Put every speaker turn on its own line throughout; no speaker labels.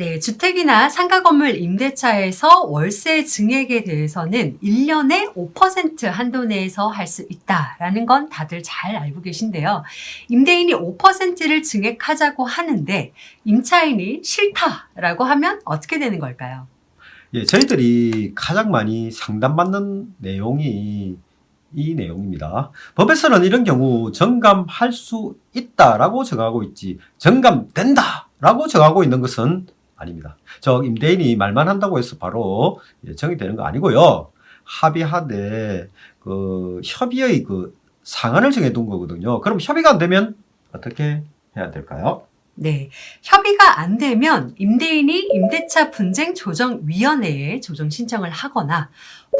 네, 주택이나 상가 건물 임대차에서 월세 증액에 대해서는 1년에 5% 한도 내에서 할 수 있다라는 건 다들 잘 알고 계신데요. 임대인이 5%를 증액하자고 하는데 임차인이 싫다라고 하면 어떻게 되는 걸까요?
예, 저희들이 가장 많이 상담받는 내용이 이 내용입니다. 법에서는 이런 경우 정감할 수 있다라고 정하고 있지 정감된다라고 정하고 있는 것은 아닙니다. 임대인이 말만 한다고 해서 바로 정의되는 거 아니고요. 합의하되 협의의 상한을 정해둔 거거든요. 그럼 협의가 안 되면 어떻게 해야 될까요?
네, 협의가 안 되면 임대인이 임대차 분쟁 조정위원회에 조정 신청을 하거나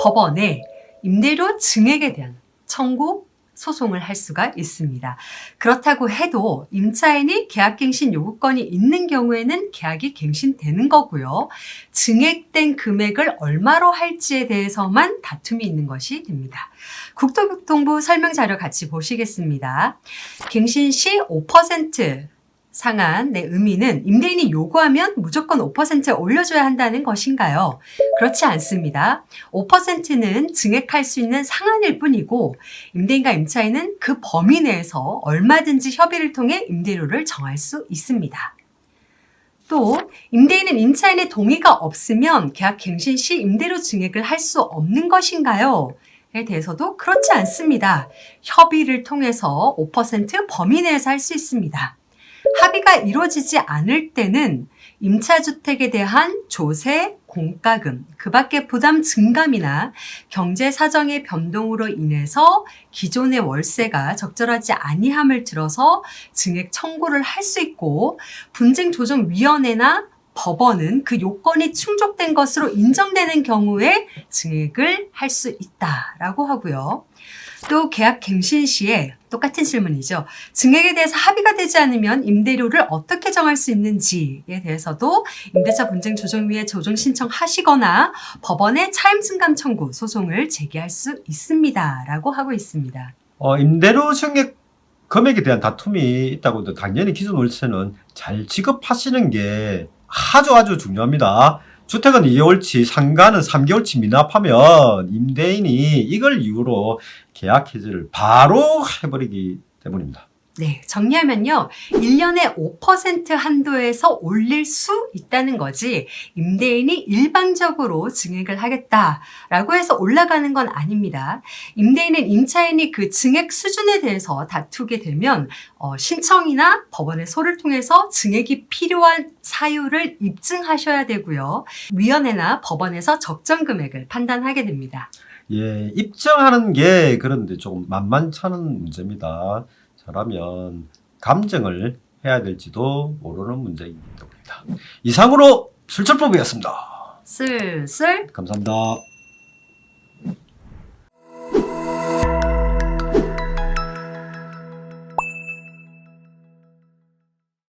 법원에 임대료 증액에 대한 청구 소송을 할 수가 있습니다. 그렇다고 해도 임차인이 계약갱신 요구권이 있는 경우에는 계약이 갱신되는 거고요. 증액된 금액을 얼마로 할지에 대해서만 다툼이 있는 것이 됩니다. 국토교통부 설명자료 같이 보시겠습니다. 갱신 시 5% 상한의 의미는 임대인이 요구하면 무조건 5%에 올려줘야 한다는 것인가요? 그렇지 않습니다. 5%는 증액할 수 있는 상한일 뿐이고 임대인과 임차인은 그 범위 내에서 얼마든지 협의를 통해 임대료를 정할 수 있습니다. 또 임대인은 임차인의 동의가 없으면 계약 갱신 시 임대료 증액을 할 수 없는 것인가요? 에 대해서도 그렇지 않습니다. 협의를 통해서 5% 범위 내에서 할 수 있습니다. 합의가 이루어지지 않을 때는 임차주택에 대한 조세, 공과금, 그 밖의 부담 증감이나 경제 사정의 변동으로 인해서 기존의 월세가 적절하지 아니함을 들어서 증액 청구를 할 수 있고 분쟁조정위원회나 법원은 그 요건이 충족된 것으로 인정되는 경우에 증액을 할 수 있다라고 하고요. 또 계약 갱신 시에 똑같은 질문이죠. 증액에 대해서 합의가 되지 않으면 임대료를 어떻게 정할 수 있는지에 대해서도 임대차 분쟁 조정위에 조정 신청하시거나 법원에 차임 증감 청구 소송을 제기할 수 있습니다. 라고 하고 있습니다.
임대료 증액 금액에 대한 다툼이 있다고 해도 당연히 기존 월세는 잘 지급하시는 게 아주 중요합니다. 주택은 2개월치, 상가는 3개월치 미납하면 임대인이 이걸 이유로 계약 해지를 바로 해버리기 때문입니다.
네, 정리하면요. 1년에 5% 한도에서 올릴 수 있다는 거지 임대인이 일방적으로 증액을 하겠다라고 해서 올라가는 건 아닙니다. 임대인은 임차인이 그 증액 수준에 대해서 다투게 되면 신청이나 법원의 소를 통해서 증액이 필요한 사유를 입증하셔야 되고요. 위원회나 법원에서 적정 금액을 판단하게 됩니다.
예, 입증하는 게 그런데 조금 만만찮은 문제입니다. 저라면 감정을 해야 될지도 모르는 문제이기 때문입니다. 이상으로 술철법이었습니다.
슬슬
감사합니다.